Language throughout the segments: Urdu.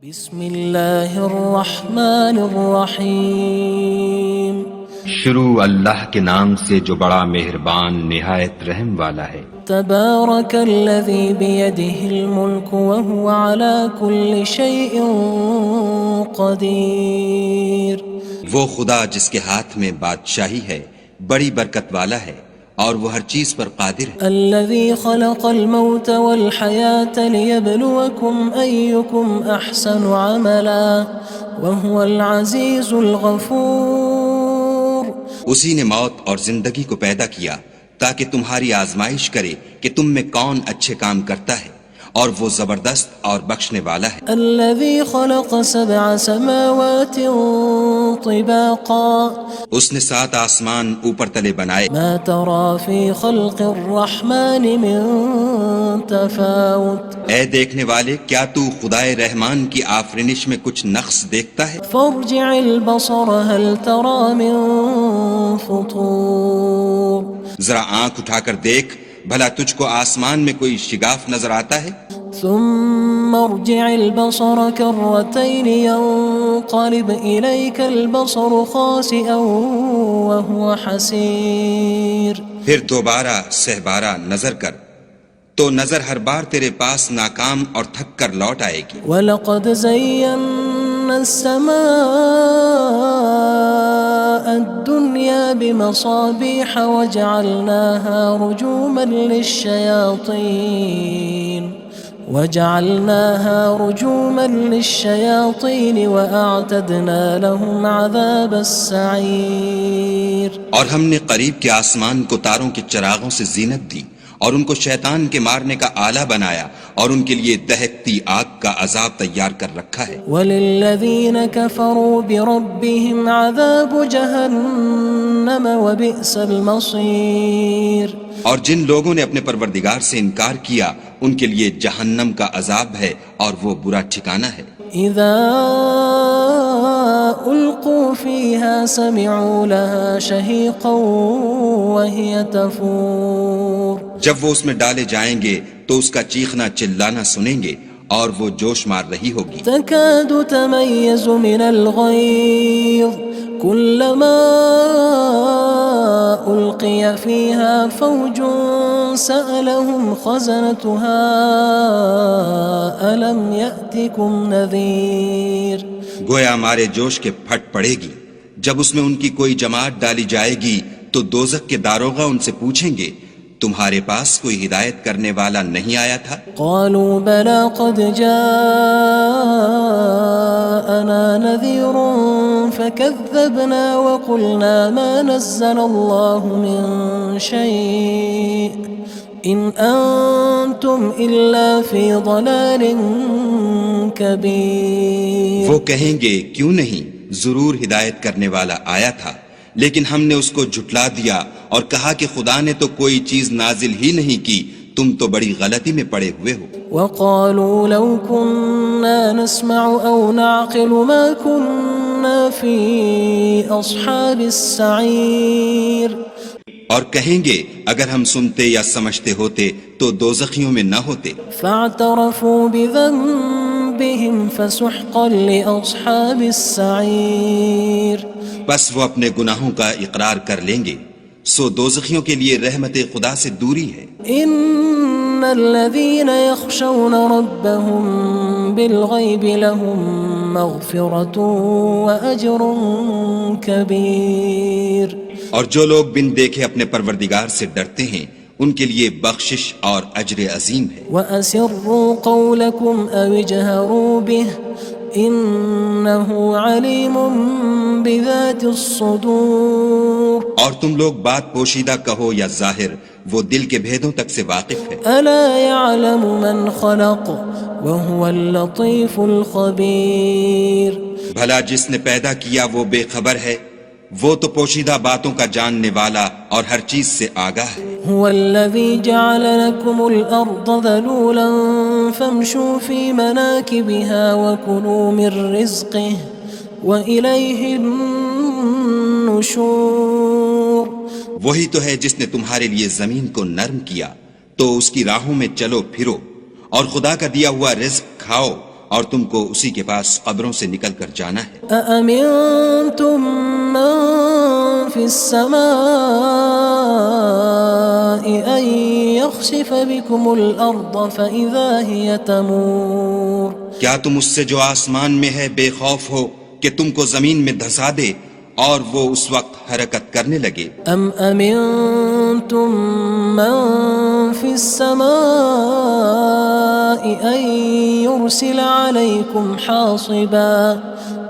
بسم اللہ الرحمن الرحیم شروع اللہ کے نام سے جو بڑا مہربان نہایت رحم والا ہے۔ تبارک الذی بیدہ الملک وہو علی کل شیء قدیر۔ وہ خدا جس کے ہاتھ میں بادشاہی ہے بڑی برکت والا ہے اور وہ ہر چیز پر قادر ہے۔ الذی خلق الموت والحیاة لیبلوکم ایکم احسن عملا وہو العزیز الغفور۔ اسی نے موت اور زندگی کو پیدا کیا تاکہ تمہاری آزمائش کرے کہ تم میں کون اچھے کام کرتا ہے، اور وہ زبردست اور بخشنے والا ہے۔ الذي خلق سبع سماوات طباقا اس نے 7 آسمان اوپر تلے بنائے، ما ترى في خلق الرحمن من تفاوت اے دیکھنے والے کیا تو خدائے رحمان کی آفرینش میں کچھ نقص دیکھتا ہے؟ فارجع البصر هل ترى من فطور۔ ذرا آنکھ اٹھا کر دیکھ بھلا تجھ کو آسمان میں کوئی شگاف نظر آتا ہے؟ ثم ارجع البصر كرتين ينقلب إليك البصر خاسئا وهو حسير۔ پھر دوبارہ سہبارہ نظر کر تو نظر ہر بار تیرے پاس ناکام اور تھک کر لوٹ آئے گی۔ وَلَقَدْ زَيَّنَّا السَّمَاءَ الدُّنْيَا بِمَصَابِيحَ وَجَعَلْنَاهَا رُجُومًا لِلشَّيَاطِينِ وَأَعْتَدْنَا لَهُمْ عَذَابَ السَّعِيرِ۔ اور ہم نے قریب کے آسمان کو تاروں کے چراغوں سے زینت دی اور ان کو شیطان کے مارنے کا آلہ بنایا اور ان کے لیے دہکتی آگ کا عذاب تیار کر رکھا ہے۔ وَلِلَّذِينَ كَفَرُوا بِرَبِّهِمْ عَذَابُ جَهَنَّمَ وَبِئْسَ الْمَصِيرُ۔ اور جن لوگوں نے اپنے پروردگار سے انکار کیا ان کے لیے جہنم کا عذاب ہے اور وہ برا ٹھکانہ ہے۔ اذا القوا فيها سمعوا لها شهيقا وهي تفور۔ جب وہ اس میں ڈالے جائیں گے تو اس کا چیخنا چلانا سنیں گے اور وہ جوش مار رہی ہوگی۔ تكاد تميز من الغيظ كلما ألقي فيها فوج سألهم خزنتها ألم يأتكم نذير۔ گویا ہمارے جوش کے پھٹ پڑے گی جب اس میں ان کی کوئی جماعت ڈالی جائے گی تو دوزخ کے داروغہ ان سے پوچھیں گے تمہارے پاس کوئی ہدایت کرنے والا نہیں آیا تھا؟ قالوا بلى قد جاءنا نذير فكذبنا وقلنا ما نزل الله من شيء إن أنتم إلا في ضلال كبير۔ وہ کہیں گے کیوں نہیں، ضرور ہدایت کرنے والا آیا تھا، لیکن ہم نے اس کو جھٹلا دیا اور کہا کہ خدا نے تو کوئی چیز نازل ہی نہیں کی، تم تو بڑی غلطی میں پڑے ہوئے ہو۔ وقالوا لو كنا نسمع أو نعقل ما كنا في أصحاب السعير۔ اور کہیں گے اگر ہم سنتے یا سمجھتے ہوتے تو دوزخیوں میں نہ ہوتے۔ فاعترفوا بذنبهم فسحقا لأصحاب السعير۔ بس وہ اپنے گناہوں کا اقرار کر لیں گے، سو دوزخیوں کے لیے رحمت خدا سے دوری ہے۔ ان الذين يخشون ربهم بالغيب لهم مغفرة وأجر كبير۔ اور جو لوگ بن دیکھے اپنے پروردگار سے ڈرتے ہیں ان کے لیے بخشش اور اجر عظیم ہے۔ وأسروا قولكم أو اجهروا به إنه عليم بذات الصدور۔ اور تم لوگ بات پوشیدہ کہو یا ظاہر، وہ دل کے بھیدوں تک سے واقف ہے۔ ألا يعلم من خلق وهو اللطيف الخبير۔ بھلا جس نے پیدا کیا وہ بے خبر ہے، وہ تو پوشیدہ باتوں کا جاننے والا اور ہر چیز سے آگاہ ہے۔ هو الذي جعل لكم الأرض ذلولا فامشوا في مناكبها وكلوا من رزقه وإليه النشور۔ وہی تو ہے جس نے تمہارے لیے زمین کو نرم کیا تو اس کی راہوں میں چلو پھرو اور خدا کا دیا ہوا رزق کھاؤ اور تم کو اسی کے پاس قبروں سے نکل کر جانا ہے۔ أأمنتم من في السماء أن يخسف بكم الأرض فإذا هي تمور کیا تم اس سے جو آسمان میں ہے بے خوف ہو کہ تم کو زمین میں دھسا دے اور وہ اس وقت حرکت کرنے لگے؟ أم أمنتم من في السماء أن يرسل عليكم حاصبا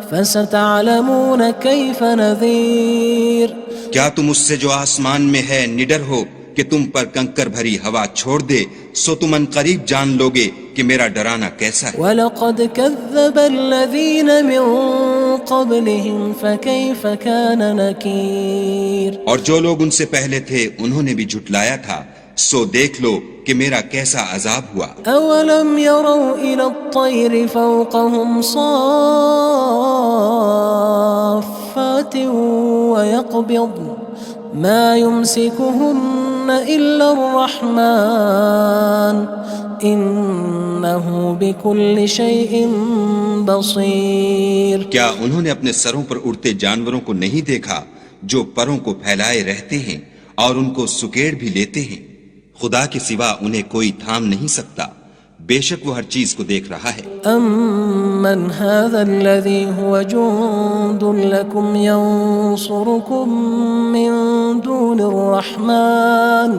فستعلمون كيف نذير کیا تم اس سے جو آسمان میں ہے نڈر ہو کہ تم پر کنکر بھری ہوا چھوڑ دے، سو تم ان قریب جان لوگے کہ میرا ڈرانا کیسا ہے۔ وَلَقَدْ كَذَّبَ الَّذِينَ مِن قَبْلِهِمْ فَكَيْفَ كَانَ نَكِيرٌ اور جو لوگ ان سے پہلے تھے انہوں نے بھی جھٹلایا تھا، سو دیکھ لو کہ میرا کیسا عذاب ہوا۔ أَوَلَمْ يَرَوْا إِلَى الطَّيْرِ فَوْقَهُمْ صَافَّاتٍ وَيَقْبِضْنَ مَا يُمْسِكُهُنَّ إِلَّا الرَّحْمَنُ إِنَّهُ بِكُلِّ شَيْءٍ بَصِيرٌ کیا انہوں نے اپنے سروں پر اڑتے جانوروں کو نہیں دیکھا جو پروں کو پھیلائے رہتے ہیں اور ان کو سکیڑ بھی لیتے ہیں؟ خدا کے سوا انہیں کوئی تھام نہیں سکتا، بے شک وہ ہر چیز کو دیکھ رہا ہے۔ أَمَّنْ هَذَا الَّذِي هُوَ جُندٌ لَكُمْ يَنصُرُكُم مِّن دُونِ الرَّحْمَنِ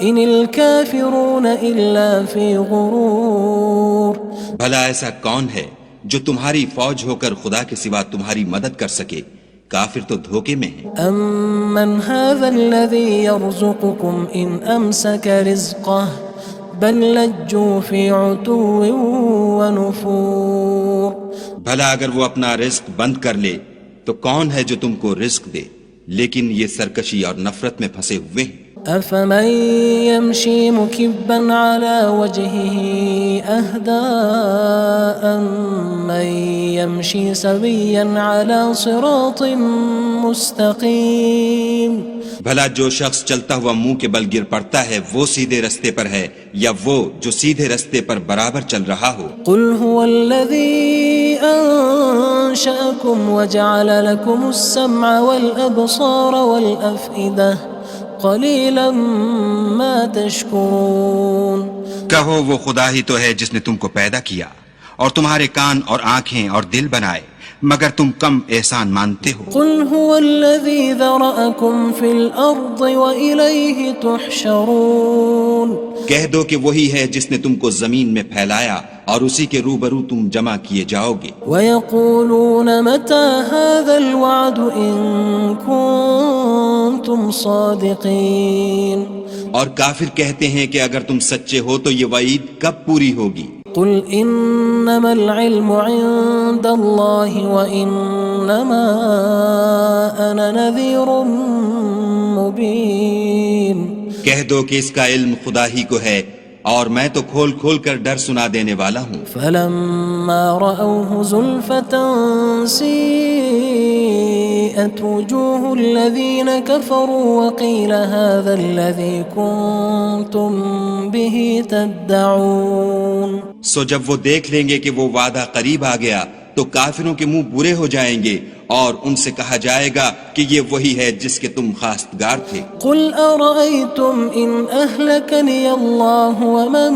إِنِ الْكَافِرُونَ إِلَّا فِي غُرُورٍ بھلا ایسا کون ہے جو تمہاری فوج ہو کر خدا کے سوا تمہاری مدد کر سکے؟ کافر تو دھوکے میں ہیں۔ أَمَّنْ هَذَا الَّذِي يَرْزُقُكُمْ إِنْ أَمْسَكَ رِزْقَهُ بَلْ لَجُّوا فِي عُتُوٍّ وَنُفُورٍ بھلا اگر وہ اپنا رزق بند کر لے تو کون ہے جو تم کو رزق دے؟ لیکن یہ سرکشی اور نفرت میں پھنسے ہوئے ہیں۔ أَفَمَن يَمْشِي مُكِبًّا عَلَى وَجْهِهِ أَهْدَىٰ أَمَّن يَمْشِي سَوِيًّا عَلَى صِرَاطٍ مُّسْتَقِيمٍ بھلا جو شخص چلتا ہوا منہ کے بل گر پڑتا ہے وہ سیدھے رستے پر ہے یا وہ جو سیدھے رستے پر برابر چل رہا ہو؟ قُلْ هُوَ الَّذِي أَنشَأَكُمْ وَجَعَلَ لَكُمُ السَّمْعَ وَالْأَبْصَارَ وَالْأَفْئِدَةَ قَلِيلًا مَا تَشْكُرُونَ کہو وہ خدا ہی تو ہے جس نے تم کو پیدا کیا اور تمہارے کان اور آنکھیں اور دل بنائے، مگر تم کم احسان مانتے ہو۔ قُلْ هُوَ الَّذِي ذَرَأَكُمْ فِي الْأَرْضِ وَإِلَيْهِ تُحْشَرُونَ کہہ دو کہ وہی ہے جس نے تم کو زمین میں پھیلایا اور اسی کے روبرو تم جمع کیے جاؤ گے۔ وَيَقُولُونَ مَتَى هَذَا الْوَعْدُ إِن كُنتُمْ صَادِقِينَ اور کافر کہتے ہیں کہ اگر تم سچے ہو تو یہ وعید کب پوری ہوگی؟ قُلْ إِنَّمَا الْعِلْمُ عِندَ اللَّهِ وَإِنَّمَا أَنَا نَذِيرٌ مُّبِينٌ کہہ دو کہ اس کا علم خدا ہی کو ہے اور میں تو کھول کھول کر ڈر سنا دینے والا ہوں۔ فَلَمَّا رَأَوْهُ زُلْفَةً سِيئَتْ وُجُوهُ الَّذِينَ كَفَرُوا وَقِيلَ هَذَا الَّذِي كُنتُم بِهِ تَدَّعُونَ سو جب وہ دیکھ لیں گے کہ وہ وعدہ قریب آ گیا تو کافروں کے منہ برے ہو جائیں گے اور ان سے کہا جائے گا کہ یہ وہی ہے جس کے تم خواستگار تھے۔ قُلْ أَرَأَيْتُمْ إِنْ أَهْلَكَنِيَ اللَّهُ وَمَن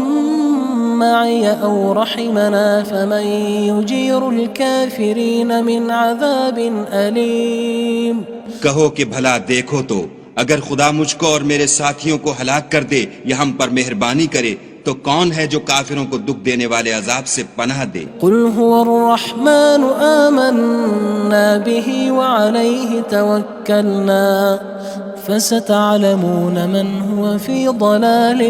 مَّعِيَ أَوْ رَحِمَنَا فَمَن يُجِيرُ الْكَافِرِينَ مِنْ عَذَابٍ أَلِيمٍ کہو کہ بھلا دیکھو تو اگر خدا مجھ کو اور میرے ساتھیوں کو ہلاک کر دے یا ہم پر مہربانی کرے تو کون ہے جو کافروں کو دکھ دینے والے عذاب سے پناہ دے؟ قُلْ هُوَ الرَّحْمَنُ آمَنَّا بِهِ وَعَلَيْهِ تَوَكَّلْنَا فَسَتَعْلَمُونَ مَنْ هُوَ فِي ضَلَالٍ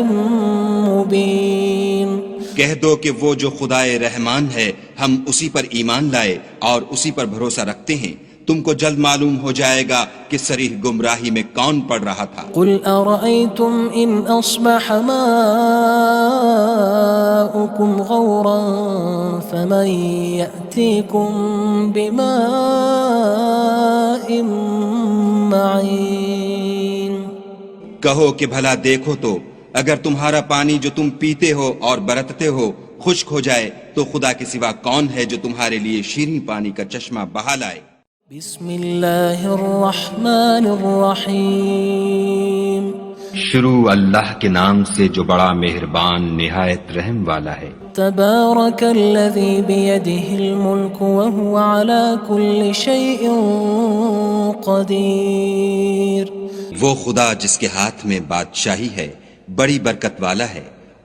مُّبِينٍ کہہ دو کہ وہ جو خدائے رحمان ہے ہم اسی پر ایمان لائے اور اسی پر بھروسہ رکھتے ہیں، تم کو جلد معلوم ہو جائے گا کہ صریح گمراہی میں کون پڑ رہا تھا۔ قُلْ أَرَأَيْتُمْ إِنْ أَصْبَحَ مَاؤُكُمْ غَوْرًا فَمَن يَأْتِيكُم بِمَاءٍ مَّعِينٍ کہو کہ بھلا دیکھو تو اگر تمہارا پانی جو تم پیتے ہو اور برتتے ہو خشک ہو جائے تو خدا کے سوا کون ہے جو تمہارے لیے شیریں پانی کا چشمہ بہا لائے؟ بسم اللہ الرحمن الرحیم شروع اللہ کے نام سے جو بڑا مہربان نہایت رحم والا ہے۔ تبارک الذی بیدہ الملک وہو علی کل شیء قدیر۔ وہ خدا جس کے ہاتھ میں بادشاہی ہے بڑی برکت والا ہے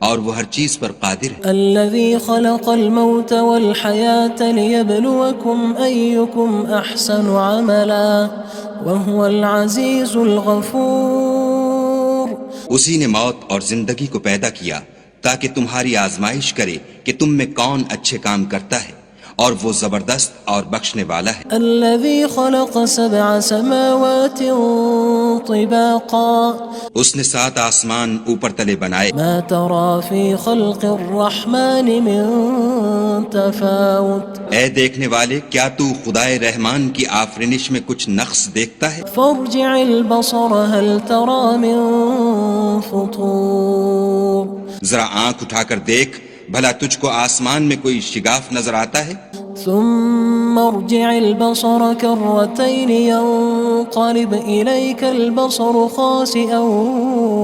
اور وہ ہر چیز پر قادر ہے۔ الذي خلق الموت والحياة ليبلوكم أيكم أحسن عملا وهو العزيز الغفور۔ اسی نے موت اور زندگی کو پیدا کیا تاکہ تمہاری آزمائش کرے کہ تم میں کون اچھے کام کرتا ہے، اور وہ زبردست اور بخشنے والا ہے۔ الذي خلق 7 سماوات طباقا اس نے 7 آسمان اوپر تلے بنائے، ما ترى في خلق الرحمن من تفاوت اے دیکھنے والے کیا تو خدائے رحمان کی آفرینش میں کچھ نقص دیکھتا ہے؟ فارجع البصر هل ترى من فطور۔ ذرا آنکھ اٹھا کر دیکھ بھلا تجھ کو آسمان میں کوئی شگاف نظر آتا ہے؟ ثم ارجع البصر كرتين ينقلب إليك البصر خاسئا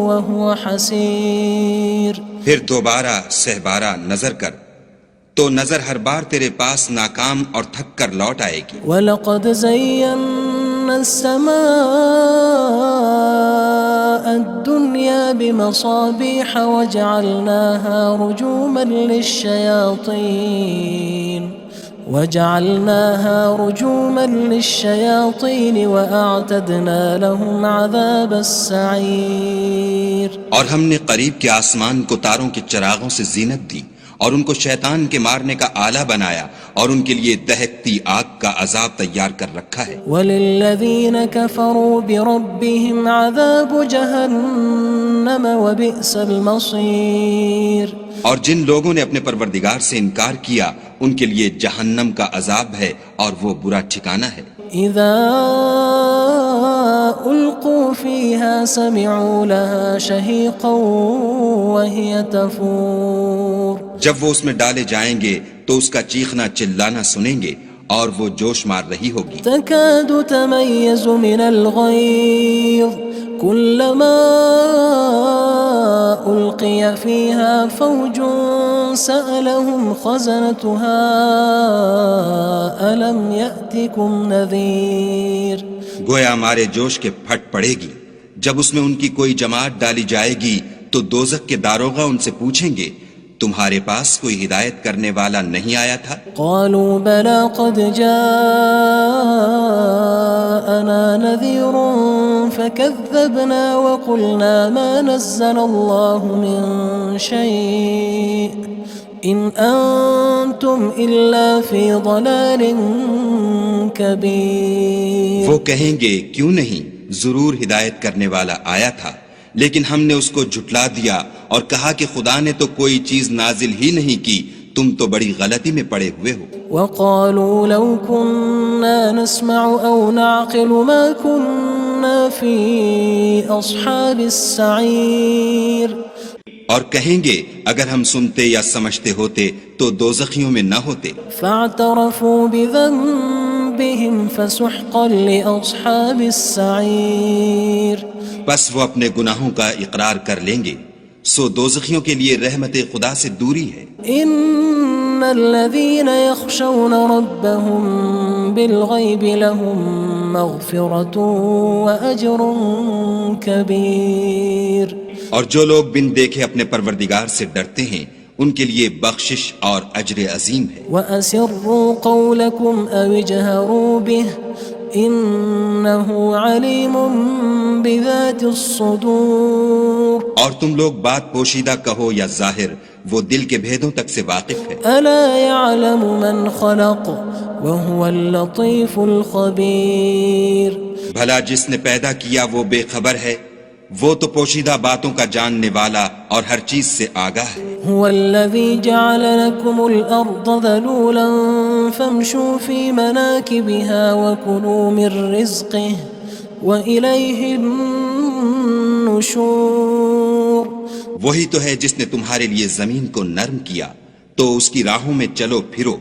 وهو حسير۔ پھر دوبارہ سہبارہ نظر کر تو نظر ہر بار تیرے پاس ناکام اور تھک کر لوٹ آئے گی۔ وَلَقَدْ زَيَّنَّا السَّمَاءَ الدُّنْيَا بِمَصَابِيحَ وَجَعَلْنَاهَا رُجُومًا لِلشَّيَاطِينِ وَأَعْتَدْنَا لَهُمْ عَذَابَ السَّعِيرِ۔ اور ہم نے قریب کے آسمان کو تاروں کے چراغوں سے زینت دی اور ان کو شیطان کے مارنے کا آلہ بنایا اور ان کے لیے دہکتی آگ کا عذاب تیار کر رکھا ہے۔ وَلِلَّذِينَ كَفَرُوا بِرَبِّهِمْ عَذَابُ جَهَنَّمَ وَبِئْسَ الْمَصِيرُ۔ اور جن لوگوں نے اپنے پروردگار سے انکار کیا ان کے لیے جہنم کا عذاب ہے اور وہ برا ٹھکانہ ہے۔ اذا القوا فيها سمعوا لها شهيقا وهي تفور۔ جب وہ اس میں ڈالے جائیں گے تو اس کا چیخنا چلانا سنیں گے اور وہ جوش مار رہی ہوگی۔ تكاد تميز من الغيظ كلما ألقي فيها فوج سألهم خزنتها ألم يأتكم نذير۔ گویا ہمارے جوش کے پھٹ پڑے گی جب اس میں ان کی کوئی جماعت ڈالی جائے گی تو دوزخ کے داروغہ ان سے پوچھیں گے تمہارے پاس کوئی ہدایت کرنے والا نہیں آیا تھا؟ قالوا بلى قد جاءنا نذير فكذبنا وقلنا ما نزل الله من شيء إن أنتم إلا في ضلال كبير۔ وہ کہیں گے کیوں نہیں، ضرور ہدایت کرنے والا آیا تھا، لیکن ہم نے اس کو جھٹلا دیا اور کہا کہ خدا نے تو کوئی چیز نازل ہی نہیں کی، تم تو بڑی غلطی میں پڑے ہوئے ہو۔ وقالوا لو كنا نسمع أو نعقل ما كنا في أصحاب السعير۔ اور کہیں گے اگر ہم سنتے یا سمجھتے ہوتے تو دوزخیوں میں نہ ہوتے۔ فاعترفوا بذنبهم فسحقا لأصحاب السعير۔ بس وہ اپنے گناہوں کا اقرار کر لیں گے، سو دوزخیوں کے لیے رحمت خدا سے دوری ہے۔ ان الذين يخشون ربهم بالغيب لهم مغفرة وأجر كبير۔ اور جو لوگ بن دیکھے اپنے پروردگار سے ڈرتے ہیں ان کے لیے بخشش اور اجر عظیم ہے۔ وَأَسِرُّوا قَوْلَكُمْ أَوِ اجْهَرُوا بِهِ إِنَّهُ عَلِيمٌ بِذَاتِ الصُّدُورِ۔ اور تم لوگ بات پوشیدہ کہو یا ظاہر، وہ دل کے بھیدوں تک سے واقف ہے۔ أَلَا يَعْلَمُ مَنْ خَلَقَ وَهُوَ اللَّطِيفُ الْخَبِيرُ۔ بھلا جس نے پیدا کیا وہ بے خبر ہے، وہ تو پوشیدہ باتوں کا جاننے والا اور ہر چیز سے آگاہ ہے۔ هو الذي جعل لكم الأرض ذلولا فامشوا في مناكبها وكلوا من رزقه وإليه النشور۔ وہی تو ہے جس نے تمہارے لیے زمین کو نرم کیا، تو اس کی راہوں میں چلو پھرو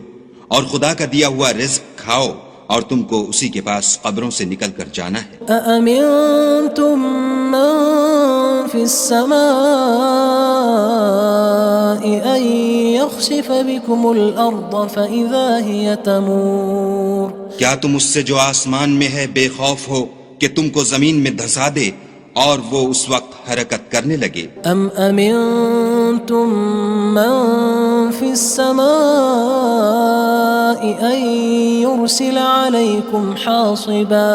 اور خدا کا دیا ہوا رزق کھاؤ اور تم کو اسی کے پاس قبروں سے نکل کر جانا ہے۔ أأمنتم من في السماء أن يخسف بكم الأرض فإذا هي تمور کیا تم اس سے جو آسمان میں ہے بے خوف ہو کہ تم کو زمین میں دھسا دے اور وہ اس وقت حرکت کرنے لگے؟ أم أمنتم من في السماء أن يرسل عليكم حاصبا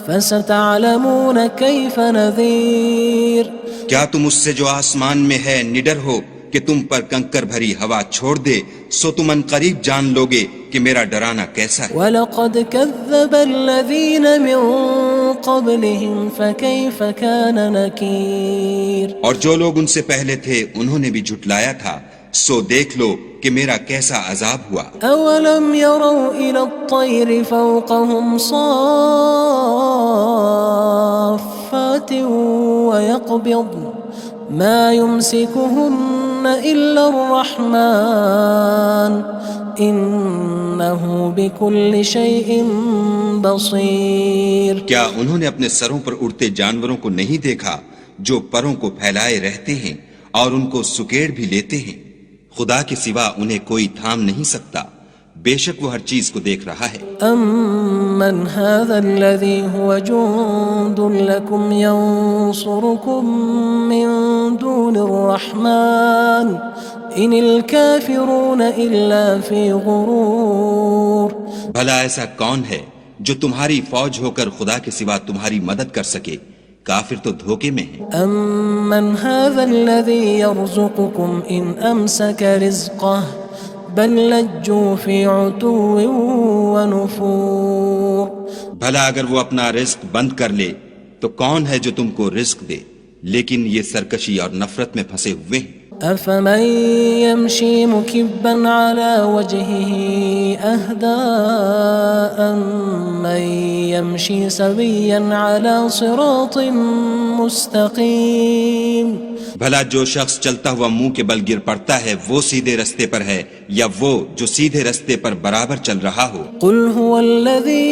فستعلمون كيف نذير کیا تم اس سے جو آسمان میں ہے نڈر ہو کہ تم پر کنکر بھری ہوا چھوڑ دے، سو تم ان قریب جان لوگے کہ میرا ڈرانا کیسا ہے۔ وَلَقَدْ كَذَّبَ الَّذِينَ مِن قَبْلِهِمْ فَكَيْفَ كَانَ نَكِيرٌ اور جو لوگ ان سے پہلے تھے انہوں نے بھی جھٹلایا تھا، سو دیکھ لو کہ میرا کیسا عذاب ہوا۔ أَوَلَمْ يَرَوْا إِلَى الطَّيْرِ فَوْقَهُمْ صَافَّاتٍ وَيَقْبِضْنَ مَا يُمْسِكُهُنَّ إِلَّا الرَّحْمَنُ إِنَّهُ بِكُلِّ شَيْءٍ بَصِيرٌ کیا انہوں نے اپنے سروں پر اڑتے جانوروں کو نہیں دیکھا جو پروں کو پھیلائے رہتے ہیں اور ان کو سکیڑ بھی لیتے ہیں؟ خدا کے سوا انہیں کوئی تھام نہیں سکتا، بے شک وہ ہر چیز کو دیکھ رہا ہے۔ أَمَّنْ هَذَا الَّذِي هُوَ جُندٌ لَكُمْ يَنصُرُكُم مِّن دُونِ الرَّحْمَنِ إِنِ الْكَافِرُونَ إِلَّا فِي غُرُورٍ بھلا ایسا کون ہے جو تمہاری فوج ہو کر خدا کے سوا تمہاری مدد کر سکے؟ کافر تو دھوکے میں ہیں۔ أَمَّنْ هَذَا الَّذِي يَرْزُقُكُمْ إِنْ أَمْسَكَ رِزْقَهُ بَلْ لَجُّوا فِي عُتُوٍّ وَنُفُورٍ بھلا اگر وہ اپنا رزق بند کر لے تو کون ہے جو تم کو رزق دے، لیکن یہ سرکشی اور نفرت میں پھنسے ہوئے ہیں۔ أَفَمَن يَمْشِي مُكِبًّا عَلَى وَجْهِهِ أَهْدَىٰ أَمَّن يَمْشِي سَوِيًّا عَلَى صِرَاطٍ مُّسْتَقِيمٍ بھلا جو شخص چلتا ہوا منہ کے بل گر پڑتا ہے وہ سیدھے رستے پر ہے یا وہ جو سیدھے رستے پر برابر چل رہا ہو؟ قُلْ هُوَ الَّذِي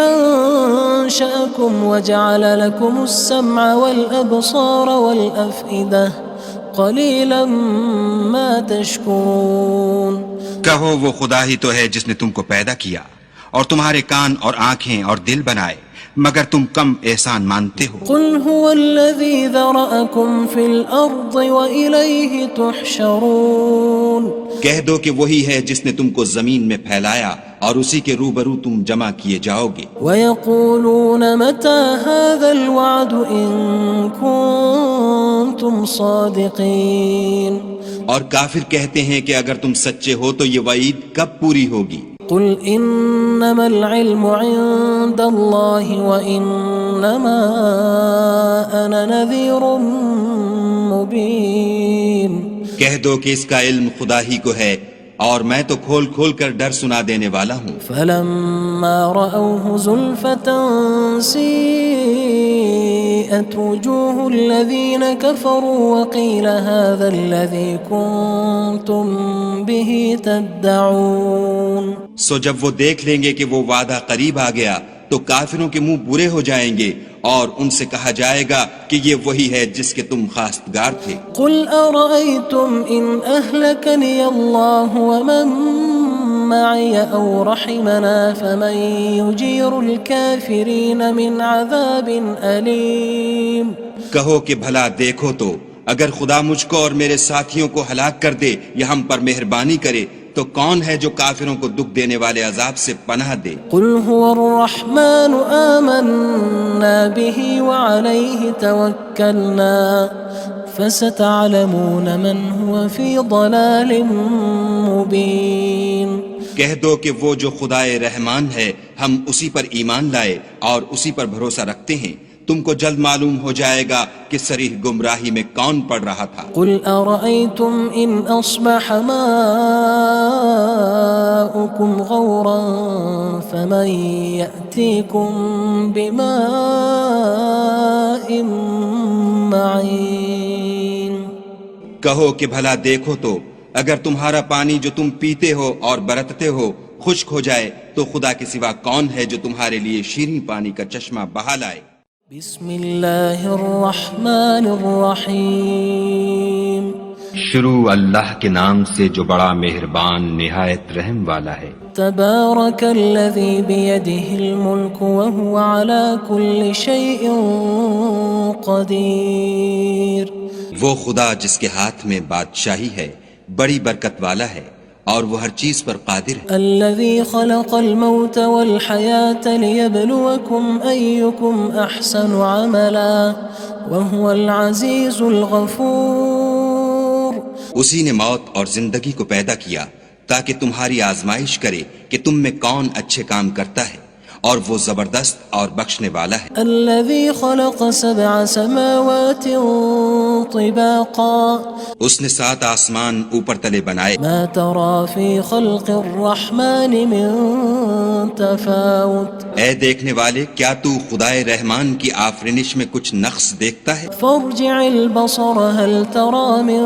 أَنشَأَكُمْ وَجَعَلَ لَكُمُ السَّمْعَ وَالْأَبْصَارَ وَالْأَفْئِدَةَ قَلِيلًا مَا تَشْكُرُونَ کہو وہ خدا ہی تو ہے جس نے تم کو پیدا کیا اور تمہارے کان اور آنکھیں اور دل بنائے، مگر تم کم احسان مانتے ہو۔ قُلْ هُوَ الَّذِي ذَرَأَكُمْ فِي الْأَرْضِ وَإِلَيْهِ تُحْشَرُونَ کہہ دو کہ وہی ہے جس نے تم کو زمین میں پھیلایا اور اسی کے روبرو تم جمع کیے جاؤ گے۔ وَيَقُولُونَ مَتَى هَذَا الْوَعْدُ إِن كُنتُمْ صَادِقِينَ اور کافر کہتے ہیں کہ اگر تم سچے ہو تو یہ وعید کب پوری ہوگی؟ قُلْ إِنَّمَا الْعِلْمُ عِندَ اللَّهِ وَإِنَّمَا أَنَا نَذِيرٌ مُّبِينٌ کہہ دو کہ اس کا علم خدا ہی کو ہے اور میں تو کھول کھول کر ڈر سنا دینے والا ہوں۔ فَلَمَّا رَأَوْهُ زُلْفَةً سِيئَتْ وُجُوهُ الَّذِينَ كَفَرُوا وَقِيلَ هَذَا الَّذِي كُنتُم بِهِ تَدَّعُونَ سو جب وہ دیکھ لیں گے کہ وہ وعدہ قریب آ گیا تو کافروں کے منہ برے ہو جائیں گے اور ان سے کہا جائے گا کہ یہ وہی ہے جس کے تم خواستگار تھے۔ قُلْ أَرَأَيْتُمْ إِنْ أَهْلَكَنِيَ اللَّهُ وَمَن مَّعِيَ أَوْ رَحِمَنَا فَمَن يُجِيرُ الْكَافِرِينَ مِنْ عَذَابٍ أَلِيمٍ کہو کہ بھلا دیکھو تو اگر خدا مجھ کو اور میرے ساتھیوں کو ہلاک کر دے یا ہم پر مہربانی کرے تو کون ہے جو کافروں کو دکھ دینے والے عذاب سے پناہ دے؟ قُلْ هُوَ الرَّحْمَنُ آمَنَّا بِهِ وَعَلَيْهِ تَوَكَّلْنَا فَسَتَعْلَمُونَ مَنْ هُوَ فِي ضَلَالٍ مُّبِينٍ کہہ دو کہ وہ جو خدائے رحمان ہے ہم اسی پر ایمان لائے اور اسی پر بھروسہ رکھتے ہیں، تم کو جلد معلوم ہو جائے گا کہ صریح گمراہی میں کون پڑ رہا تھا۔ قُلْ أَرَأَيْتُمْ إِنْ أَصْبَحَ مَاؤُكُمْ غَوْرًا فَمَن يَأْتِيكُم بِمَاءٍ مَّعِينٍ کہو کہ بھلا دیکھو تو اگر تمہارا پانی جو تم پیتے ہو اور برتتے ہو خشک ہو جائے تو خدا کے سوا کون ہے جو تمہارے لیے شیریں پانی کا چشمہ بہا لائے؟ بسم اللہ الرحمن الرحیم شروع اللہ کے نام سے جو بڑا مہربان نہایت رحم والا ہے۔ تبارک الذی بیدہ الملک وہو علی کل شیء قدیر۔ وہ خدا جس کے ہاتھ میں بادشاہی ہے بڑی برکت والا ہے اور وہ ہر چیز پر قادر ہے۔ الذی خلق الموت والحیاة لیبلوکم ایکم احسن عملا وہو العزیز الغفور۔ اسی نے موت اور زندگی کو پیدا کیا تاکہ تمہاری آزمائش کرے کہ تم میں کون اچھے کام کرتا ہے، اور وہ زبردست اور بخشنے والا ہے۔ الذي خلق 7 سماوات طباقا اس نے 7 آسمان اوپر تلے بنائے، ما ترى في خلق الرحمن من تفاوت اے دیکھنے والے کیا تو خدائے رحمان کی آفرینش میں کچھ نقص دیکھتا ہے؟ فارجع البصر هل ترى من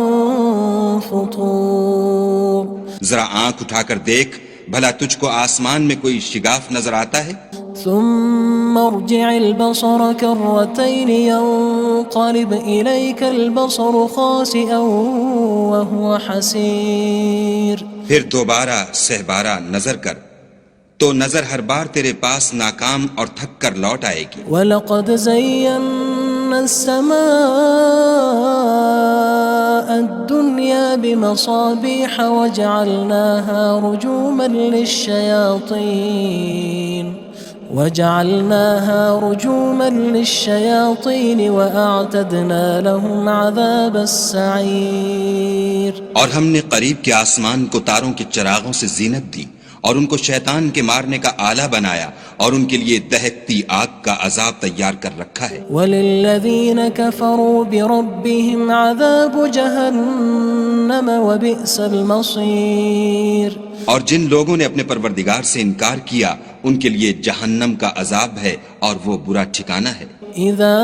فطور۔ ذرا آنکھ اٹھا کر دیکھ بھلا تجھ کو آسمان میں کوئی شگاف نظر آتا ہے؟ ثم ارجع البصر كرتين ينقلب إليك البصر خاسئا وهو حسير۔ پھر دوبارہ سہبارہ نظر کر تو نظر ہر بار تیرے پاس ناکام اور تھک کر لوٹ آئے گی۔ وَلَقَدْ زَيَّنَّا السَّمَاءَ الدُّنْيَا بِمَصَابِيحَ وَجَعَلْنَاهَا رُجُومًا لِلشَّيَاطِينِ وَأَعْتَدْنَا لَهُمْ عَذَابَ السَّعِيرِ۔ اور ہم نے قریب کے آسمان کو تاروں کے چراغوں سے زینت دی اور ان کو شیطان کے مارنے کا آلہ بنایا اور ان کے لیے دہکتی آگ کا عذاب تیار کر رکھا ہے۔ وَلِلَّذِينَ كَفَرُوا بِرَبِّهِمْ عَذَابُ جَهَنَّمَ وَبِئْسَ الْمَصِيرُ۔ اور جن لوگوں نے اپنے پروردگار سے انکار کیا ان کے لیے جہنم کا عذاب ہے اور وہ برا ٹھکانہ ہے۔ اذا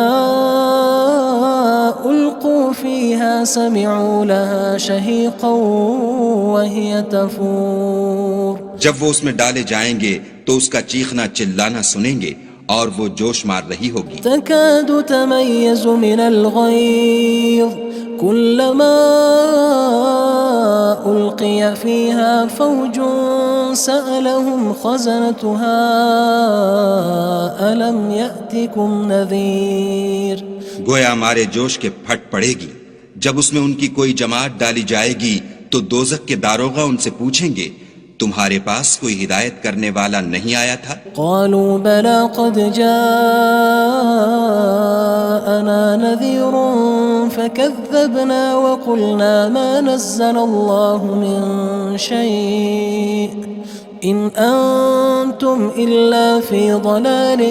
القوا فيها سمعوا لها شهيقا وهي تفور۔ جب وہ اس میں ڈالے جائیں گے تو اس کا چیخنا چلانا سنیں گے اور وہ جوش مار رہی ہوگی۔ تكاد تميز من الغيظ كلما ألقي فيها فوج سألهم خزنتها ألم يأتكم نذير۔ گویا مارے جوش کے پھٹ پڑے گی جب اس میں ان کی کوئی جماعت ڈالی جائے گی تو دوزخ کے داروغہ ان سے پوچھیں گے تمہارے پاس کوئی ہدایت کرنے والا نہیں آیا تھا؟ قالوا بلى قد جاءنا نذير فكذبنا وقلنا ما نزل الله من شيء إن أنتم إلا في ضلال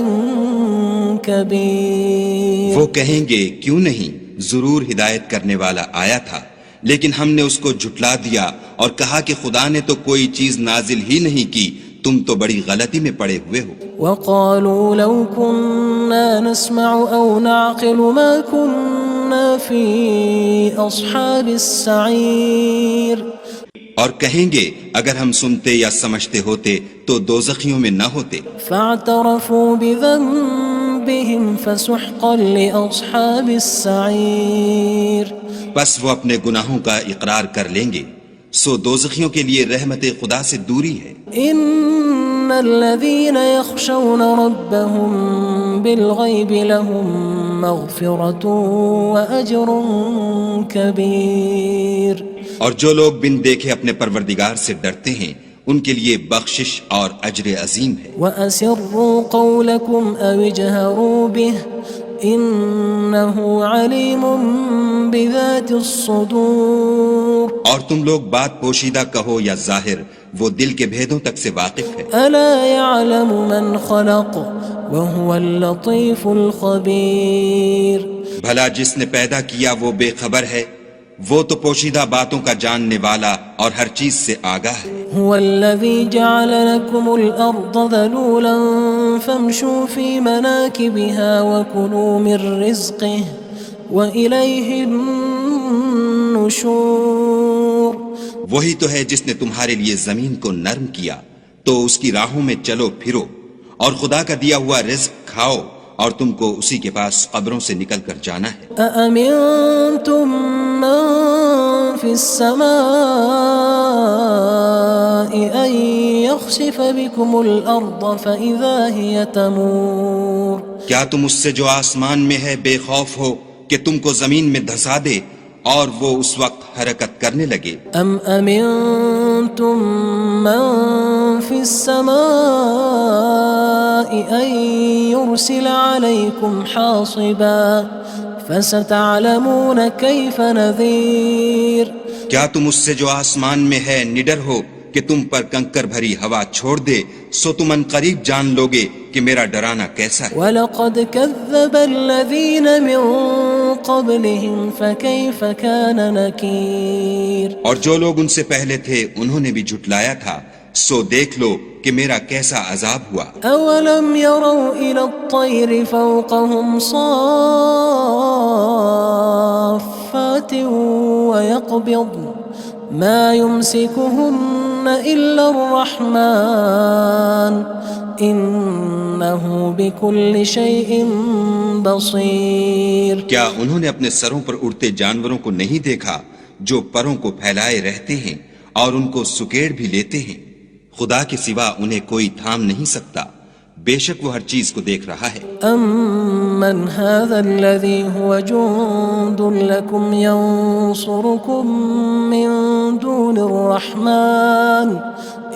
كبير۔ وہ کہیں گے کیوں نہیں، ضرور ہدایت کرنے والا آیا تھا، لیکن ہم نے اس کو جھٹلا دیا اور کہا کہ خدا نے تو کوئی چیز نازل ہی نہیں کی، تم تو بڑی غلطی میں پڑے ہوئے ہو۔ وقالوا لو كنا نسمع أو نعقل ما كنا في أصحاب السعير۔ اور کہیں گے اگر ہم سنتے یا سمجھتے ہوتے تو دوزخیوں میں نہ ہوتے۔ فاعترفوا بذنبهم فسحقا لأصحاب السعير۔ بس وہ اپنے گناہوں کا اقرار کر لیں گے، سو دوزخیوں کے لیے رحمت خدا سے دوری ہے۔ ان الذين يخشون ربهم بالغيب لهم مغفرة وأجر كبير۔ اور جو لوگ بن دیکھے اپنے پروردگار سے ڈرتے ہیں ان کے لیے بخشش اور اجر عظیم ہے۔ وَأَسِرُّوا قَوْلَكُمْ أَوِ اجْهَرُوا بِهِ إِنَّهُ عَلِيمٌ بِذَاتِ الصُّدُورِ۔ اور تم لوگ بات پوشیدہ کہو یا ظاہر، وہ دل کے بھیدوں تک سے واقف ہے۔ أَلَا يَعْلَمُ مَنْ خَلَقَ وَهُوَ اللَّطِيفُ الْخَبِيرُ۔ بھلا جس نے پیدا کیا وہ بے خبر ہے، وہ تو پوشیدہ باتوں کا جاننے والا اور ہر چیز سے آگاہ ہے۔ هو الذي جعل لكم الأرض ذلولا فامشوا في مناكبها وكلوا من رزقه وإليه النشور۔ وہی تو ہے جس نے تمہارے لیے زمین کو نرم کیا تو اس کی راہوں میں چلو پھرو اور خدا کا دیا ہوا رزق کھاؤ اور تم کو اسی کے پاس قبروں سے نکل کر جانا ہے أأمنتم من في السماء أن يخسف بكم الأرض فإذا هي تمور کیا تم اس سے جو آسمان میں ہے بے خوف ہو کہ تم کو زمین میں دھسا دے اور وہ اس وقت حرکت کرنے لگے أم أمنتم من في السماء أن يرسل عليكم حاصبا فستعلمون كيف نذير کیا تم اس سے جو آسمان میں ہے نڈر ہو کہ تم پر کنکر بھری ہوا چھوڑ دے سو تم ان قریب جان لوگے کہ میرا ڈرانا کیسا ہے وَلَقَدْ كَذَّبَ الَّذِينَ مِن قَبْلِهِمْ فَكَيْفَ كَانَ نَكِيرٌ اور جو لوگ ان سے پہلے تھے انہوں نے بھی جھٹلایا تھا سو دیکھ لو کہ میرا کیسا عذاب ہوا أَوَلَمْ يَرَوْا إِلَى الطَّيْرِ فَوْقَهُمْ صَافَّاتٍ وَيَقْبِضْنَ مَا يُمْسِكُهُنَّ إِلَّا الرَّحْمَنُ إِنَّهُ بِكُلِّ شَيْءٍ بَصِيرٌ کیا انہوں نے اپنے سروں پر اڑتے جانوروں کو نہیں دیکھا جو پروں کو پھیلائے رہتے ہیں اور ان کو سکیڑ بھی لیتے ہیں خدا کے سوا انہیں کوئی تھام نہیں سکتا بے شک وہ ہر چیز کو دیکھ رہا ہے أَمَّنْ هَذَا الَّذِي هُوَ جُندٌ لَكُمْ يَنصُرُكُم مِّن دُونِ الرَّحْمَنِ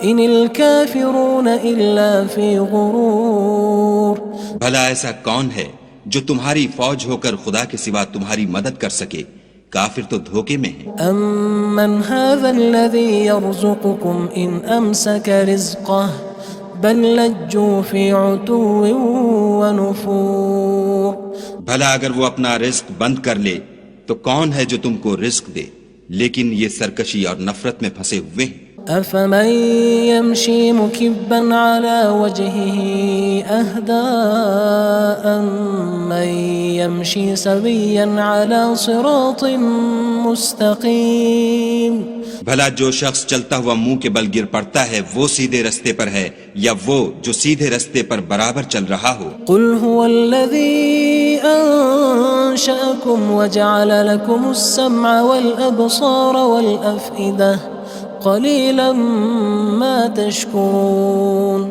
إِنِ الْكَافِرُونَ إِلَّا فِي غُرُورٍ بھلا ایسا کون ہے جو تمہاری فوج ہو کر خدا کے سوا تمہاری مدد کر سکے کافر تو دھوکے میں ہیں أَمَّنْ هَذَا الَّذِي يَرْزُقُكُمْ إِنْ أَمْسَكَ رِزْقَهُ بَلْ لَجُّوا فِي عُتُوٍّ وَنُفُورٍ بھلا اگر وہ اپنا رزق بند کر لے تو کون ہے جو تم کو رزق دے لیکن یہ سرکشی اور نفرت میں پھنسے ہوئے ہیں أَفَمَن يَمْشِي مُكِبًّا عَلَى وَجْهِهِ أَهْدَىٰ أَمَّن يَمْشِي سَوِيًّا عَلَى صِرَاطٍ مُسْتَقِيمٍ بھلا جو شخص چلتا ہوا منہ کے بل گر پڑتا ہے وہ سیدھے رستے پر ہے یا وہ جو سیدھے رستے پر برابر چل رہا ہو قُلْ هُوَ الَّذِي أَنشَأَكُمْ وَجَعَلَ لَكُمُ السَّمْعَ وَالْأَبْصَارَ وَالْأَفْئِدَةَ قَلِيلًا مَا تَشْكُرُونَ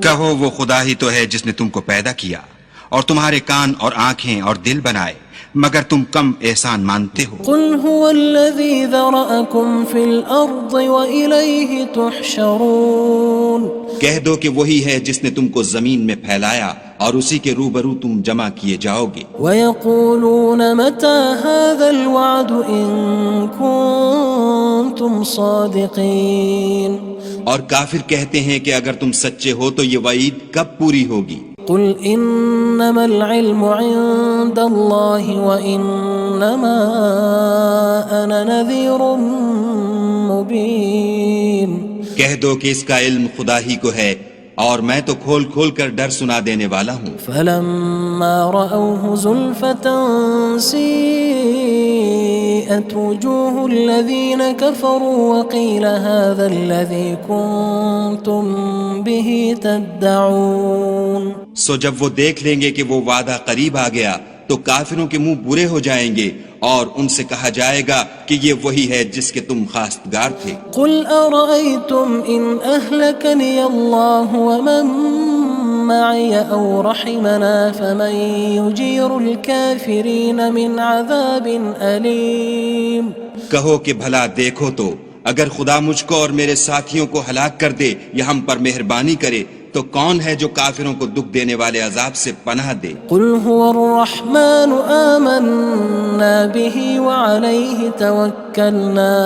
کہو وہ خدا ہی تو ہے جس نے تم کو پیدا کیا اور تمہارے کان اور آنکھیں اور دل بنائے مگر تم کم احسان مانتے ہو قُلْ هُوَ الَّذِي ذَرَأَكُمْ فِي الْأَرْضِ وَإِلَيْهِ تُحْشَرُونَ کہہ دو کہ وہی ہے جس نے تم کو زمین میں پھیلایا اور اسی کے روبرو تم جمع کیے جاؤ گے وَيَقُولُونَ مَتَى هَذَا الْوَعْدُ إِن كُنتُمْ صَادِقِينَ اور کافر کہتے ہیں کہ اگر تم سچے ہو تو یہ وعید کب پوری ہوگی قُلْ إِنَّمَا الْعِلْمُ عِندَ اللَّهِ وَإِنَّمَا أَنَا نَذِيرٌ مُبِينٌ کہہ دو کہ اس کا علم خدا ہی کو ہے اور میں تو کھول کھول کر ڈر سنا دینے والا ہوں فَلَمَّا رَأَوْهُ زُلْفَةً سِيئَتْ وُجُوهُ الَّذِينَ كَفَرُوا وَقِيلَ هَذَا الَّذِي كُنتُم بِهِ تَدَّعُونَ سو جب وہ دیکھ لیں گے کہ وہ وعدہ قریب آ گیا تو کافروں کے منہ برے ہو جائیں گے اور ان سے کہا جائے گا کہ یہ وہی ہے جس کے تم خواستگار تھے قُلْ أَرَأَيْتُمْ إِنْ أَهْلَكَنِيَ اللَّهُ وَمَن مَّعِيَ أَوْ رَحِمَنَا فَمَن يُجِيرُ الْكَافِرِينَ مِنْ عَذَابٍ أَلِيمٍ کہو کہ بھلا دیکھو تو اگر خدا مجھ کو اور میرے ساتھیوں کو ہلاک کر دے یا ہم پر مہربانی کرے تو کون ہے جو کافروں کو دکھ دینے والے عذاب سے پناہ دے قُلْ هُوَ الرَّحْمَنُ آمَنَّا بِهِ وَعَلَيْهِ تَوَكَّلْنَا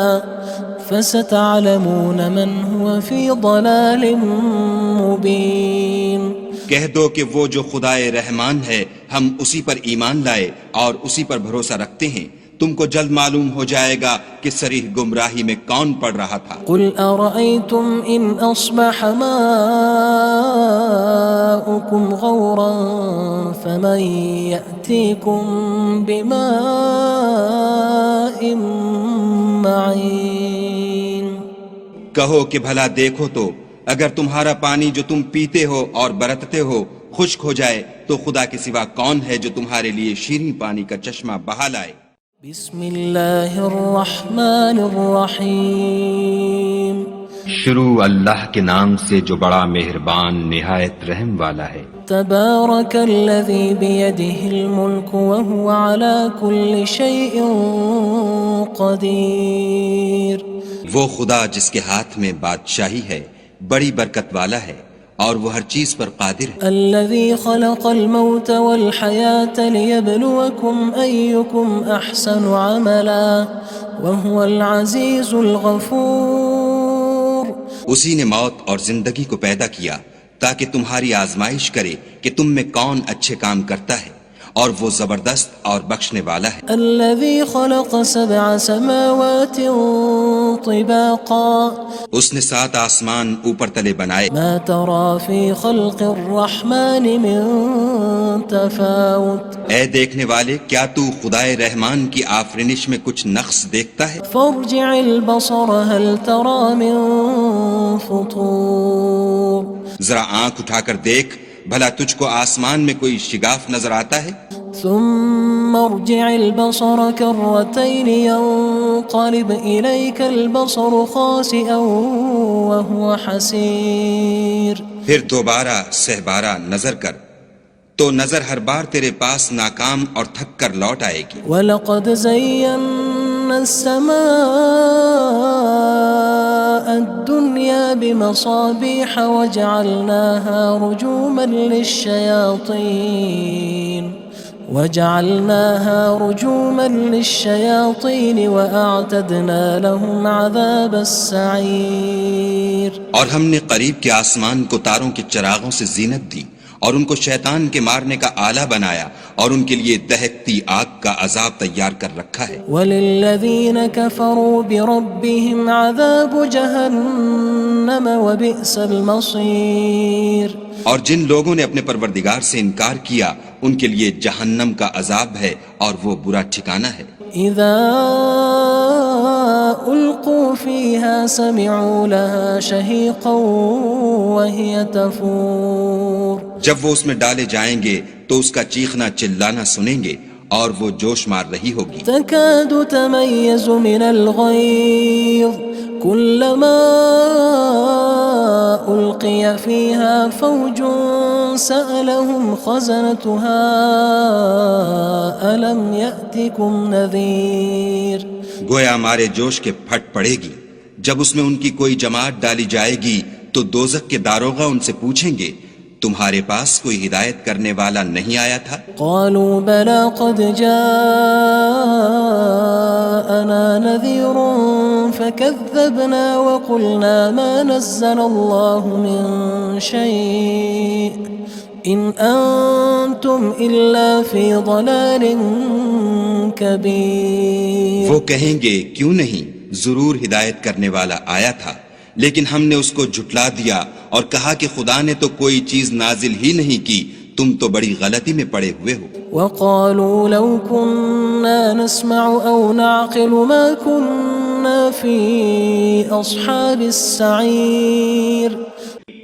فَسَتَعْلَمُونَ مَنْ هُوَ فِي ضَلَالٍ مُبِينٍ کہہ دو کہ وہ جو خدائے رحمان ہے ہم اسی پر ایمان لائے اور اسی پر بھروسہ رکھتے ہیں تم کو جلد معلوم ہو جائے گا کہ صریح گمراہی میں کون پڑ رہا تھا قُلْ أَرَأَيْتُمْ إِنْ أَصْبَحَ مَاؤُكُمْ غَوْرًا فَمَنْ يَأْتِيكُمْ بِمَاءٍ مَّعِينٍ کہو کہ بھلا دیکھو تو اگر تمہارا پانی جو تم پیتے ہو اور برتتے ہو خشک ہو جائے تو خدا کے سوا کون ہے جو تمہارے لیے شیریں پانی کا چشمہ بہا لائے؟ بسم اللہ الرحمن الرحیم شروع اللہ کے نام سے جو بڑا مہربان نہایت رحم والا ہے۔ تبارک الذی بیدہ الملک وہو علی کل شیء قدیر۔ وہ خدا جس کے ہاتھ میں بادشاہی ہے بڑی برکت والا ہے اور وہ ہر چیز پر قادر ہے۔ الذي خلق الموت والحياة ليبلوكم أيكم أحسن عملا وهو العزيز الغفور۔ اسی نے موت اور زندگی کو پیدا کیا تاکہ تمہاری آزمائش کرے کہ تم میں کون اچھے کام کرتا ہے اور وہ زبردست اور بخشنے والا ہے۔ الذي خلق 7 سماوات طباقا۔ اس نے 7 آسمان اوپر تلے بنائے۔ ما ترى في خلق الرحمن من تفاوت۔ اے دیکھنے والے کیا تو خدائے رحمان کی آفرینش میں کچھ نقص دیکھتا ہے؟ فارجع البصر هل ترى من فطور۔ ذرا آنکھ اٹھا کر دیکھ بھلا تجھ کو آسمان میں کوئی شگاف نظر آتا ہے؟ ثم ارجع البصر كرتين ينقلب إليك البصر خاسئا وهو حسير۔ پھر دوبارہ سہبارہ نظر کر تو نظر ہر بار تیرے پاس ناکام اور تھک کر لوٹ آئے گی۔ وَلَقَدْ زَيَّنَّا السَّمَاءَ الدُّنْيَا بِمَصَابِيحَ وَجَعَلْنَاهَا رُجُومًا لِلشَّيَاطِينِ وَأَعْتَدْنَا لَهُمْ عَذَابَ السَّعِيرِ۔ اور ہم نے قریب کے آسمان کو تاروں کے چراغوں سے زینت دی اور ان کو شیطان کے مارنے کا آلہ بنایا اور ان کے لیے دہکتی آگ کا عذاب تیار کر رکھا ہے۔ وَلِلَّذِينَ كَفَرُوا بِرَبِّهِمْ عَذَابُ جَهَنَّمَ وَبِئْسَ الْمَصِيرُ۔ اور جن لوگوں نے اپنے پروردگار سے انکار کیا ان کے لیے جہنم کا عذاب ہے اور وہ برا ٹھکانہ ہے۔ اذا القوا فيها سمعوا لها شهيقا وهي تفور۔ جب وہ اس میں ڈالے جائیں گے تو اس کا چیخنا چلانا سنیں گے اور وہ جوش مار رہی ہوگی۔ تكاد تميز من الغيظ كلما ألقي فيها فوج سألهم خزنتها ألم يأتكم نذير۔ گویا ہمارے جوش کے پھٹ پڑے گی جب اس میں ان کی کوئی جماعت ڈالی جائے گی تو دوزخ کے داروغہ ان سے پوچھیں گے تمہارے پاس کوئی ہدایت کرنے والا نہیں آیا تھا؟ قالوا بلى قد جاءنا نذير فكذبنا وقلنا ما نزل الله من شيء إن أنتم إلا في ضلال كبير۔ وہ کہیں گے کیوں نہیں ضرور ہدایت کرنے والا آیا تھا لیکن ہم نے اس کو جھٹلا دیا اور کہا کہ خدا نے تو کوئی چیز نازل ہی نہیں کی، تم تو بڑی غلطی میں پڑے ہوئے ہو۔ وقالوا لو كنا نسمع أو نعقل ما كنا في أصحاب السعير۔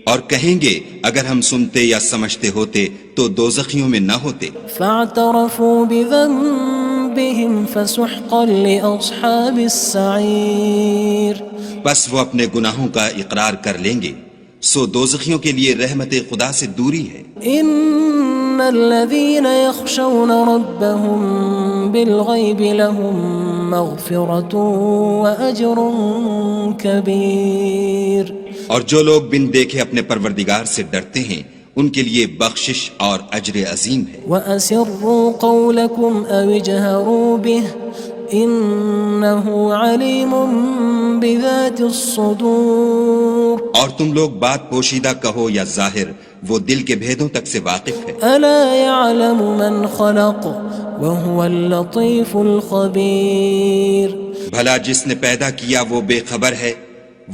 اور کہیں گے اگر ہم سنتے یا سمجھتے ہوتے تو دوزخیوں میں نہ ہوتے۔ فاعترفوا بذنبهم فسحقا لأصحاب السعير۔ بس وہ اپنے گناہوں کا اقرار کر لیں گے سو دوزخیوں کے لیے رحمت خدا سے دوری ہے۔ ان الذين يخشون ربهم بالغيب لهم مغفرة واجر كبير۔ اور جو لوگ بن دیکھے اپنے پروردگار سے ڈرتے ہیں ان کے لیے بخشش اور اجر عظیم ہے۔ واسروا قولكم او اجهروا به انه علیم بذات الصدور۔ اور تم لوگ بات پوشیدہ کہو یا ظاہر وہ دل کے بھیدوں تک سے واقف ہے۔ الا يعلم من خلق وهو اللطيف الخبير۔ بھلا جس نے پیدا کیا وہ بے خبر ہے،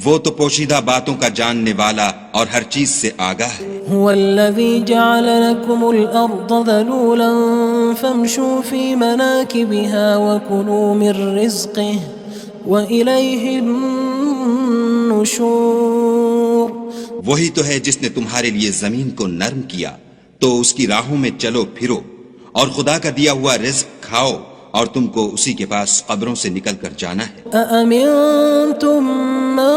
وہ تو پوشیدہ باتوں کا جاننے والا اور ہر چیز سے آگاہ ہے۔ هو الذي جعل لكم الأرض ذلولا فامشوا في مناكبها وكلوا من رزقه وإليه النشور۔ النشور وہی تو ہے جس نے تمہارے لیے زمین کو نرم کیا تو اس کی راہوں میں چلو پھرو، اور خدا کا دیا ہوا رزق کھاؤ، اور تم کو اسی کے پاس قبروں سے نکل کر جانا ہے۔ أأمنتم من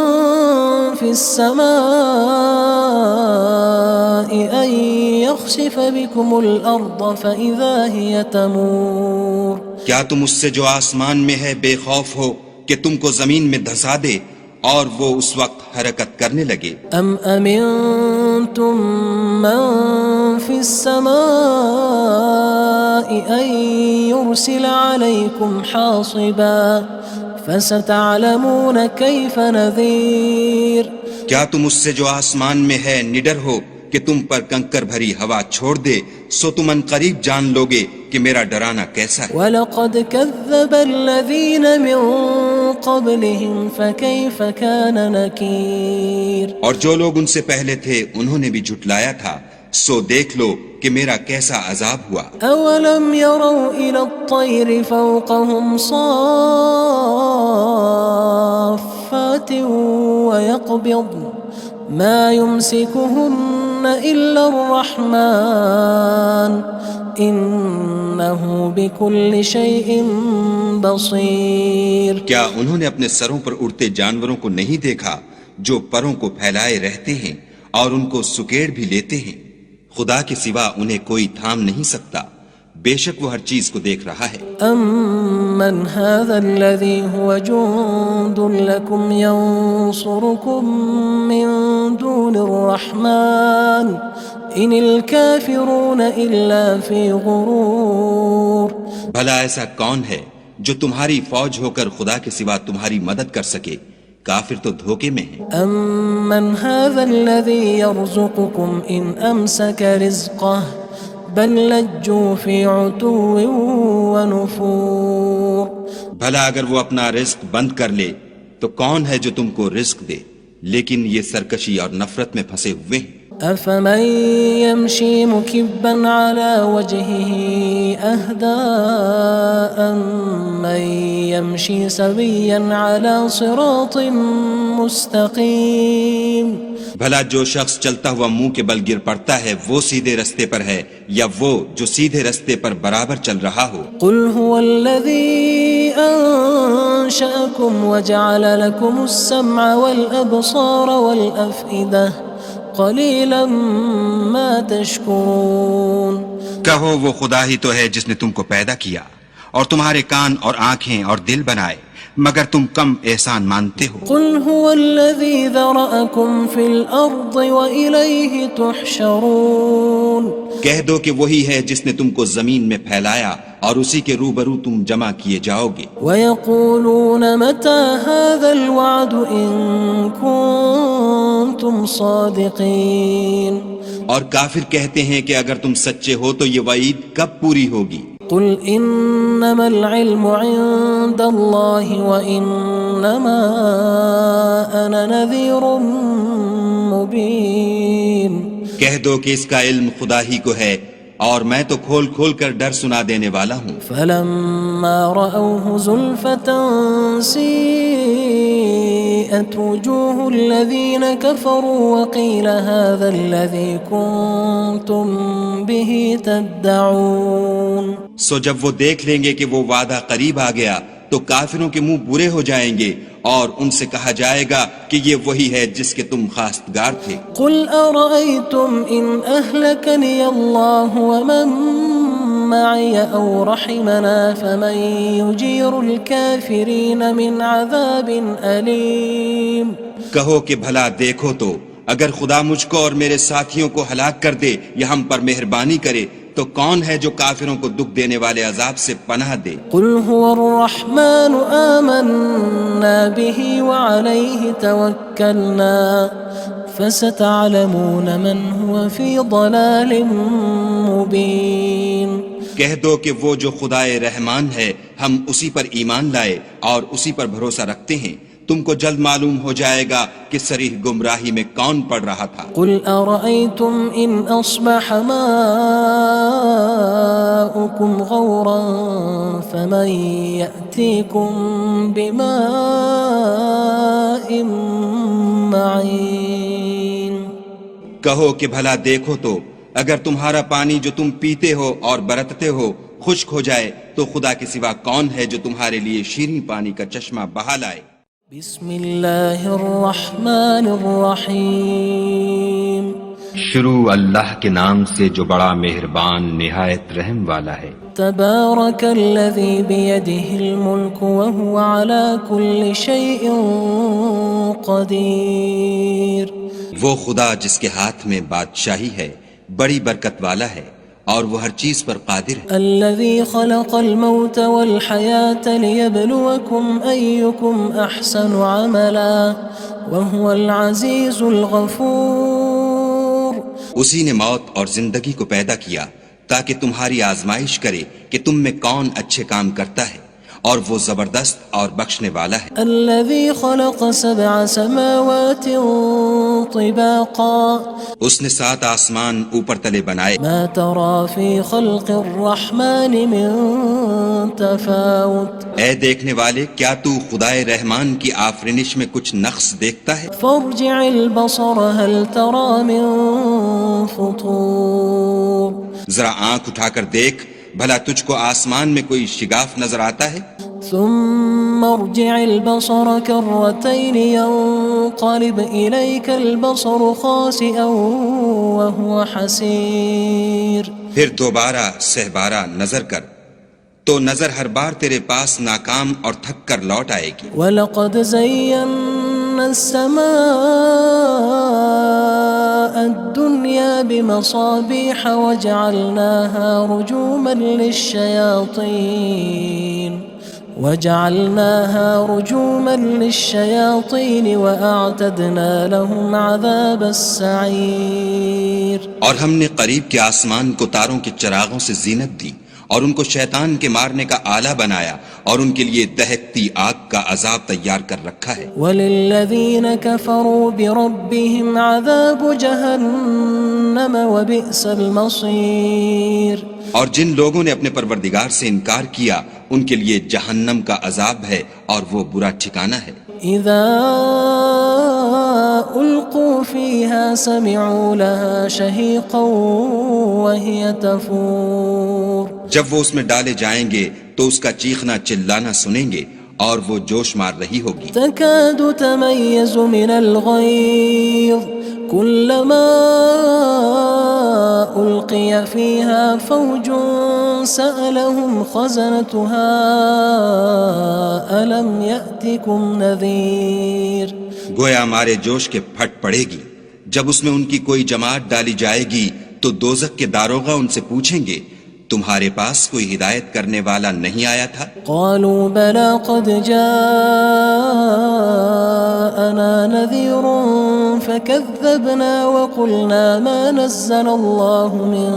في السماء أن يخسف بكم الأرض فإذا هي تمور کیا تم اس سے جو آسمان میں ہے بے خوف ہو کہ تم کو زمین میں دھسا دے اور وہ اس وقت حرکت کرنے لگے؟ أم أمنتم من في السماء أن يرسل عليكم حاصبا فستعلمون كيف نذير کیا تم اس سے جو آسمان میں ہے نڈر ہو کہ تم پر کنکر بھری ہوا چھوڑ دے، سو تم ان قریب جان لوگے کہ میرا ڈرانا کیسا ہے۔ وَلَقَدْ كَذَّبَ الَّذِينَ مِن قَبْلِهِمْ فَكَيْفَ كَانَ نَكِيرٌ اور جو لوگ ان سے پہلے تھے انہوں نے بھی جھٹلایا تھا، سو دیکھ لو کہ میرا کیسا عذاب ہوا۔ أَوَلَمْ يَرَوْا إِلَى الطَّيْرِ فَوْقَهُمْ صَافَّاتٍ وَيَقْبِضْنَ مَا يُمْسِكُهُنَّ إِلَّا الرَّحْمَنُ إِنَّهُ بِكُلِّ شَيْءٍ بَصِيرٌ کیا انہوں نے اپنے سروں پر اڑتے جانوروں کو نہیں دیکھا جو پروں کو پھیلائے رہتے ہیں اور ان کو سکیڑ بھی لیتے ہیں؟ خدا کے سوا انہیں کوئی تھام نہیں سکتا، بے شک وہ ہر چیز کو دیکھ رہا ہے۔ أَمَّنْ هَذَا الَّذِي هُوَ جُندٌ لَكُمْ يَنصُرُكُم مِّن دُونِ الرَّحْمَنِ إِنِ الْكَافِرُونَ إِلَّا فِي غُرُورٍ بھلا ایسا کون ہے جو تمہاری فوج ہو کر خدا کے سوا تمہاری مدد کر سکے؟ کافر تو دھوکے میں ہیں۔ أَمَّنْ هَذَا الَّذِي يَرْزُقُكُمْ إِنْ أَمْسَكَ رِزْقَهُ بَلْ لَجُّوا فِي عُتُوٍّ وَنُفُورٍ بھلا اگر وہ اپنا رزق بند کر لے تو کون ہے جو تم کو رزق دے؟ لیکن یہ سرکشی اور نفرت میں پھنسے ہوئے ہیں۔ أَفَمَن يَمْشِي مُكِبًّا عَلَى وَجْهِهِ أَهْدَىٰ أَمَّن يَمْشِي سَوِيًّا عَلَى صِرَاطٍ مُّسْتَقِيمٍ بھلا جو شخص چلتا ہوا منہ کے بل گر پڑتا ہے وہ سیدھے رستے پر ہے یا وہ جو سیدھے رستے پر برابر چل رہا ہو؟ قُلْ هُوَ الَّذِي أَنشَأَكُمْ وَجَعَلَ لَكُمُ السَّمْعَ وَالْأَبْصَارَ وَالْأَفْئِدَةَ قَلِيلًا مَا تَشْكُرُونَ کہو وہ خدا ہی تو ہے جس نے تم کو پیدا کیا اور تمہارے کان اور آنکھیں اور دل بنائے، مگر تم کم احسان مانتے ہو۔ قُلْ هُوَ الَّذِي ذَرَأَكُمْ فِي الْأَرْضِ وَإِلَيْهِ تُحْشَرُونَ کہہ دو کہ وہی ہے جس نے تم کو زمین میں پھیلایا اور اسی کے روبرو تم جمع کیے جاؤ گے۔ وَيَقُولُونَ مَتَى هَذَا الْوَعْدُ إِن كُنتُمْ صَادِقِينَ اور کافر کہتے ہیں کہ اگر تم سچے ہو تو یہ وعید کب پوری ہوگی؟ قُلْ إِنَّمَا الْعِلْمُ عِندَ اللَّهِ وَإِنَّمَا أَنَا نَذِيرٌ مُّبِينٌ کہہ دو کہ اس کا علم خدا ہی کو ہے اور میں تو کھول کھول کر ڈر سنا دینے والا ہوں۔ فَلَمَّا رَأَوْهُ زُلْفَةً سِيئَتْ وُجُوهُ الَّذِينَ كَفَرُوا وَقِيلَ هَذَا الَّذِي كُنتُم بِهِ تَدَّعُونَ سو جب وہ دیکھ لیں گے کہ وہ وعدہ قریب آ گیا تو کافروں کے منہ برے ہو جائیں گے اور ان سے کہا جائے گا کہ یہ وہی ہے جس کے تم خواستگار تھے۔ قُلْ أَرَأَيْتُمْ إِنْ أَهْلَكَنِيَ اللَّهُ وَمَن مَّعِيَ أَوْ رَحِمَنَا فَمَن يُجِيرُ الْكَافِرِينَ مِنْ عَذَابٍ أَلِيمٍ کہو کہ بھلا دیکھو تو اگر خدا مجھ کو اور میرے ساتھیوں کو ہلاک کر دے یا ہم پر مہربانی کرے تو کون ہے جو کافروں کو دکھ دینے والے عذاب سے پناہ دے؟ قُلْ هُوَ الرَّحْمَنُ آمَنَّا بِهِ وَعَلَيْهِ تَوَكَّلْنَا فَسَتَعْلَمُونَ مَنْ هُوَ فِي ضَلَالٍ مُّبِينٍ کہہ دو کہ وہ جو خدائے رحمان ہے ہم اسی پر ایمان لائے اور اسی پر بھروسہ رکھتے ہیں، تم کو جلد معلوم ہو جائے گا کہ صریح گمراہی میں کون پڑ رہا تھا۔ قُلْ أَرَأَيْتُمْ إِنْ أَصْبَحَ مَاؤُكُمْ غَوْرًا فَمَن يَأْتِيكُم بِمَاءٍ معين کہو کہ بھلا دیکھو تو اگر تمہارا پانی جو تم پیتے ہو اور برتتے ہو خشک ہو جائے تو خدا کے سوا کون ہے جو تمہارے لیے شیریں پانی کا چشمہ بہا لائے؟ بسم اللہ الرحمن الرحیم شروع اللہ کے نام سے جو بڑا مہربان نہایت رحم والا ہے۔ تبارک الذی بیدہ الملک وہو علی کل شیء قدیر، وہ خدا جس کے ہاتھ میں بادشاہی ہے بڑی برکت والا ہے اور وہ ہر چیز پر قادر ہے۔ الذي خلق الموت والحياة ليبلوكم أيكم أحسن عملا وهو العزيز الغفور، اسی نے موت اور زندگی کو پیدا کیا تاکہ تمہاری آزمائش کرے کہ تم میں کون اچھے کام کرتا ہے، اور وہ زبردست اور بخشنے والا ہے۔ الذي خلق 7 سماوات طباقا، اس نے 7 آسمان اوپر تلے بنائے، ما ترى في خلق الرحمن من تفاوت، اے دیکھنے والے کیا تو خدائے رحمان کی آفرینش میں کچھ نقص دیکھتا ہے؟ فارجع البصر هل ترى من فطور، ذرا آنکھ اٹھا کر دیکھ بھلا تجھ کو آسمان میں کوئی شگاف نظر آتا ہے؟ ثم ارجع البصر كرتين ينقلب إليك البصر خاسئا وهو حسير، پھر دوبارہ سہبارہ نظر کر تو نظر ہر بار تیرے پاس ناکام اور تھک کر لوٹ آئے گی۔ وَلَقَدْ زَيَّنَّا السَّمَاءَ الدُّنْيَا بِمَصَابِيحَ وَجَعَلْنَاهَا رُجُومًا لِلشَّيَاطِينِ وَأَعْتَدْنَا لَهُمْ عَذَابَ السَّعِيرِ، اور ہم نے قریب کے آسمان کو تاروں کے چراغوں سے زینت دی اور ان کو شیطان کے مارنے کا آلہ بنایا اور ان کے لیے دہکتی آگ کا عذاب تیار کر رکھا ہے۔ وَلِلَّذِينَ كَفَرُوا بِرَبِّهِمْ عَذَابُ جَهَنَّمَ وَبِئْسَ الْمَصِيرُ، اور جن لوگوں نے اپنے پروردگار سے انکار کیا ان کے لیے جہنم کا عذاب ہے اور وہ برا ٹھکانہ ہے۔ اذا القوا فيها سمعوا لها شهيقا وهي تفور، جب وہ اس میں ڈالے جائیں گے تو اس کا چیخنا چلانا سنیں گے اور وہ جوش مار رہی ہوگی۔ تكاد تميز من الغيظ كلما ألقي فيها فوج سألهم خزنتها ألم يأتكم نذير، گویا ہمارے جوش کے پھٹ پڑے گی جب اس میں ان کی کوئی جماعت ڈالی جائے گی تو دوزخ کے داروغہ ان سے پوچھیں گے تمہارے پاس کوئی ہدایت کرنے والا نہیں آیا تھا؟ قالوا بلى قد جاءنا نذير فكذبنا وقلنا ما نزل الله من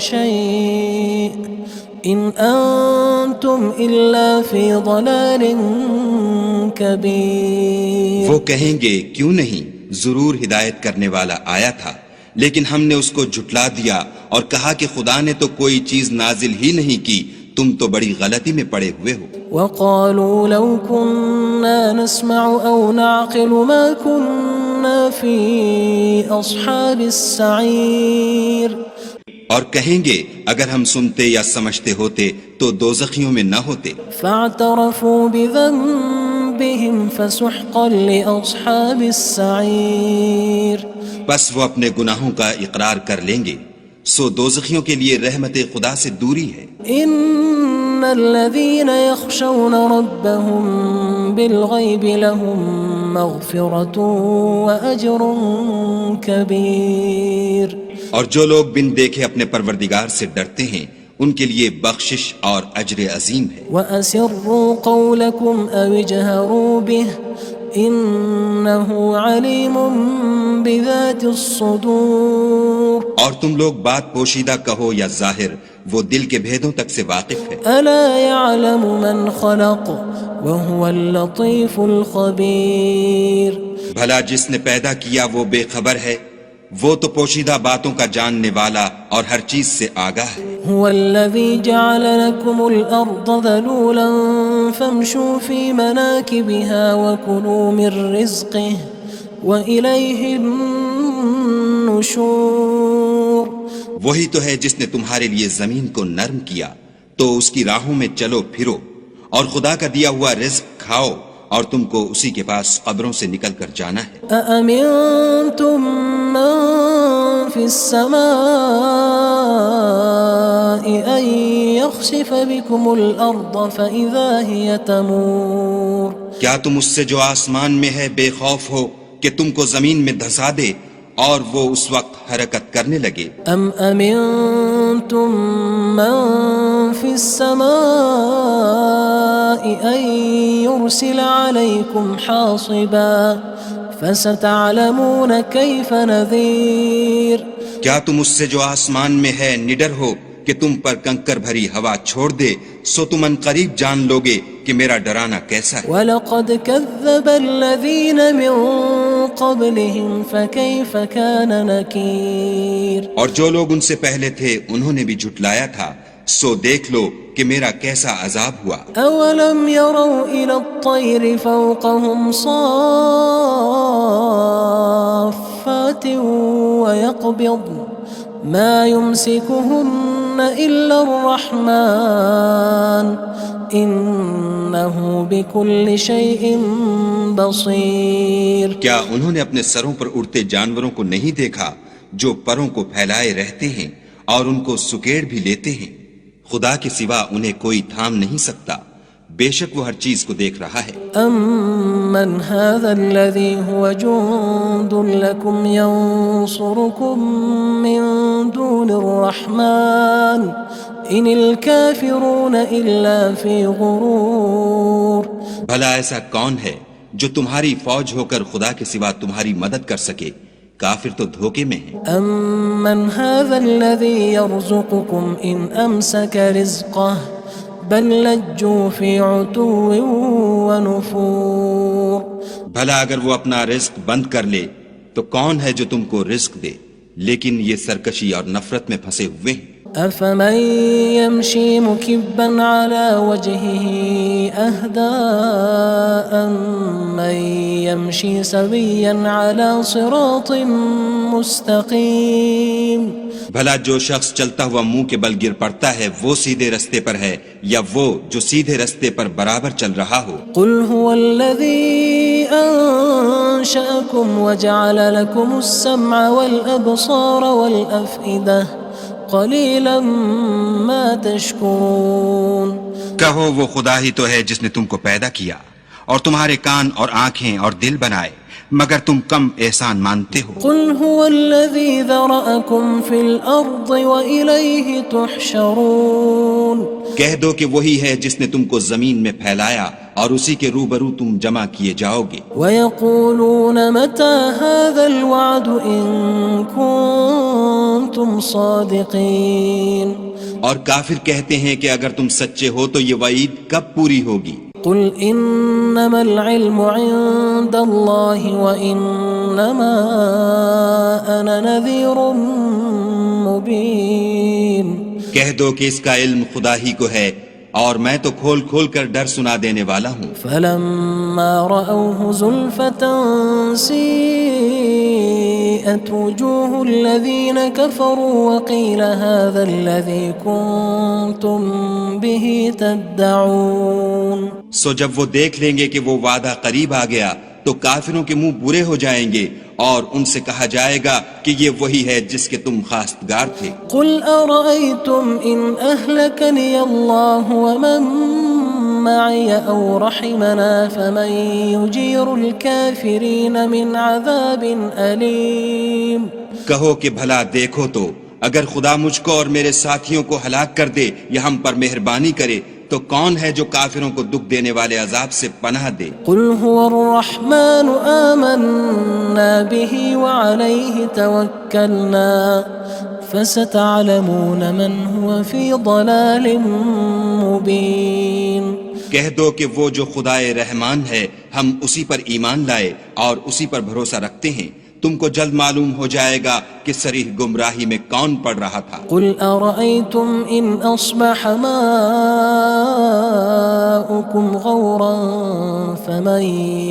شيء إن أنتم إلا في ضلال كبير، وہ کہیں گے کیوں نہیں، ضرور ہدایت کرنے والا آیا تھا، لیکن ہم نے اس کو جھٹلا دیا اور کہا کہ خدا نے تو کوئی چیز نازل ہی نہیں کی، تم تو بڑی غلطی میں پڑے ہوئے ہو۔ وقالوا لو كنا نسمع أو نعقل ما كنا في أصحاب السعير، اور کہیں گے اگر ہم سنتے یا سمجھتے ہوتے تو دوزخیوں میں نہ ہوتے۔ فاعترفوا بذنبهم فسحقا لأصحاب السعير، بس وہ اپنے گناہوں کا اقرار کر لیں گے، سو دوزخیوں کے لیے رحمت خدا سے دوری ہے۔ ان الذين يخشون ربهم بالغيب لهم مغفرة وأجر كبير، اور جو لوگ بن دیکھے اپنے پروردگار سے ڈرتے ہیں ان کے لیے بخشش اور اجر عظیم ہے۔ وأسروا قولكم أو اجهروا به إنه عليم بذات الصدور، اور تم لوگ بات پوشیدہ کہو یا ظاہر وہ دل کے بھیدوں تک سے واقف ہے۔ ألا يعلم من خلق وهو اللطيف الخبير، بھلا جس نے پیدا کیا وہ بے خبر ہے، وہ تو پوشیدہ باتوں کا جاننے والا اور ہر چیز سے آگاہ ہے۔ هو الذي جعل لكم الأرض ذلولا فامشوا في مناكبها وكلوا من رزقه وإليه النشور. وہی تو ہے جس نے تمہارے لیے زمین کو نرم کیا تو اس کی راہوں میں چلو پھرو، اور خدا کا دیا ہوا رزق کھاؤ، اور تم کو اسی کے پاس قبروں سے نکل کر جانا ہے. أأمنتم من في السماء أن يخسف بكم الأرض فإذا هي تمور. کیا تم اس سے جو آسمان میں ہے بے خوف ہو کہ تم کو زمین میں دھسا دے اور وہ اس وقت حرکت کرنے لگے؟ أم أمنتم من في السماء أن يرسل عليكم حاصبا فستعلمون كيف نذير. کیا تم اس سے جو آسمان میں ہے نڈر ہو کہ تم پر کنکر بھری ہوا چھوڑ دے، سو تم ان قریب جان لوگے کہ میرا ڈرانا کیسا ہے. وَلَقَدْ كَذَّبَ الَّذِينَ مِن قَبْلِهِمْ فَكَيْفَ كَانَ نَكِيرٌ. اور جو لوگ ان سے پہلے تھے انہوں نے بھی جھٹلایا تھا، سو دیکھ لو کہ میرا کیسا عذاب ہوا. أَوَلَمْ يَرَوْا إِلَى الطَّيْرِ فَوْقَهُمْ صَافَّاتٍ وَيَقْبِضْنَ مَا يُمْسِكُهُنَّ إِلَّا الرَّحْمَنُ إِنَّهُ بِكُلِّ شَيْءٍ بَصِيرٌ. کیا انہوں نے اپنے سروں پر اڑتے جانوروں کو نہیں دیکھا جو پروں کو پھیلائے رہتے ہیں اور ان کو سکیڑ بھی لیتے ہیں؟ خدا کے سوا انہیں کوئی تھام نہیں سکتا، بے شک وہ ہر چیز کو دیکھ رہا ہے. أَمَّنْ هَذَا الَّذِي هُوَ جُندٌ لَكُمْ يَنصُرُكُم مِّن دُونِ الرَّحْمَنِ إِنِ الْكَافِرُونَ إِلَّا فِي غُرُورٍ. بھلا ایسا کون ہے جو تمہاری فوج ہو کر خدا کے سوا تمہاری مدد کر سکے؟ کافر تو دھوکے میں ہیں. أَمَّنْ هَذَا الَّذِي يَرْزُقُكُمْ إِنْ أَمْسَكَ رِزْقَهُ بَلْ لَجُّوا فِي عُتُوٍّ وَنُفُورٍ. بھلا اگر وہ اپنا رزق بند کر لے تو کون ہے جو تم کو رزق دے، لیکن یہ سرکشی اور نفرت میں پھنسے ہوئے ہیں. أَفَمَن يَمْشِي مُكِبًّا عَلَى وَجْهِهِ أَهْدَىٰ أَمَّن يَمْشِي سَوِيًّا عَلَى صِرَاطٍ مُّسْتَقِيمٍ. بھلا جو شخص چلتا ہوا منہ کے بل گر پڑتا ہے وہ سیدھے رستے پر ہے، یا وہ جو سیدھے رستے پر برابر چل رہا ہو؟ قُلْ هُوَ الَّذِي أَنشَأَكُمْ وَجَعَلَ لَكُمُ السَّمْعَ وَالْأَبْصَارَ وَالْأَفْئِدَةَ قَلِيلًا مَا تَشْكُرُونَ. کہو وہ خدا ہی تو ہے جس نے تم کو پیدا کیا اور تمہارے کان اور آنکھیں اور دل بنائے، مگر تم کم احسان مانتے ہو. قُلْ هُوَ الَّذِي ذَرَأَكُمْ فِي الْأَرْضِ وَإِلَيْهِ تُحْشَرُونَ. کہہ دو کہ وہی ہے جس نے تم کو زمین میں پھیلایا اور اسی کے روبرو تم جمع کیے جاؤ گے. وَيَقُولُونَ مَتَى هَذَا الْوَعْدُ إِن كُنتُمْ صَادِقِينَ. اور کافر کہتے ہیں کہ اگر تم سچے ہو تو یہ وعید کب پوری ہوگی؟ قُلْ إِنَّمَا الْعِلْمُ عِندَ اللَّهِ وَإِنَّمَا أَنَا نَذِيرٌ مُّبِينٌ. کہہ دو کہ اس کا علم خدا ہی کو ہے اور میں تو کھول کھول کر ڈر سنا دینے والا ہوں. فَلَمَّا رَأَوْهُ زُلْفَةً سِيئَتْ وُجُوهُ الَّذِينَ كَفَرُوا وَقِيلَ هَذَا الَّذِي كُنتُم بِهِ تَدَّعُونَ. سو جب وہ دیکھ لیں گے کہ وہ وعدہ قریب آ گیا تو کافروں کے منہ برے ہو جائیں گے اور ان سے کہا جائے گا کہ یہ وہی ہے جس کے تم خواستگار تھے. قُلْ أَرَأَيْتُمْ إِنْ أَهْلَكَنِيَ اللَّهُ وَمَن مَّعِيَ أَوْ رَحِمَنَا فَمَن يُجِيرُ الْكَافِرِينَ مِنْ عَذَابٍ أَلِيمٍ. کہو کہ بھلا دیکھو تو اگر خدا مجھ کو اور میرے ساتھیوں کو ہلاک کر دے یا ہم پر مہربانی کرے تو کون ہے جو کافروں کو دکھ دینے والے عذاب سے پناہ دے؟ قُلْ هُوَ الرَّحْمَنُ آمَنَّا بِهِ وَعَلَيْهِ تَوَكَّلْنَا فَسَتَعْلَمُونَ مَنْ هُوَ فِي ضَلَالٍ مُّبِينٍ. کہہ دو کہ وہ جو خدائے رحمان ہے ہم اسی پر ایمان لائے اور اسی پر بھروسہ رکھتے ہیں، تم کو جلد معلوم ہو جائے گا کہ صریح گمراہی میں کون پڑ رہا تھا۔ قل أرأيتم إن أصبح ماؤكم غورا فمن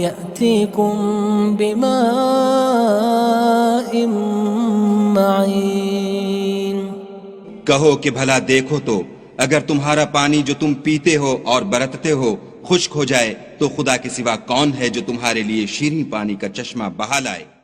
يأتيكم بماء معين۔ کہو کہ بھلا دیکھو تو اگر تمہارا پانی جو تم پیتے ہو اور برتتے ہو خشک ہو جائے تو خدا کے سوا کون ہے جو تمہارے لیے شیریں پانی کا چشمہ بہا لائے۔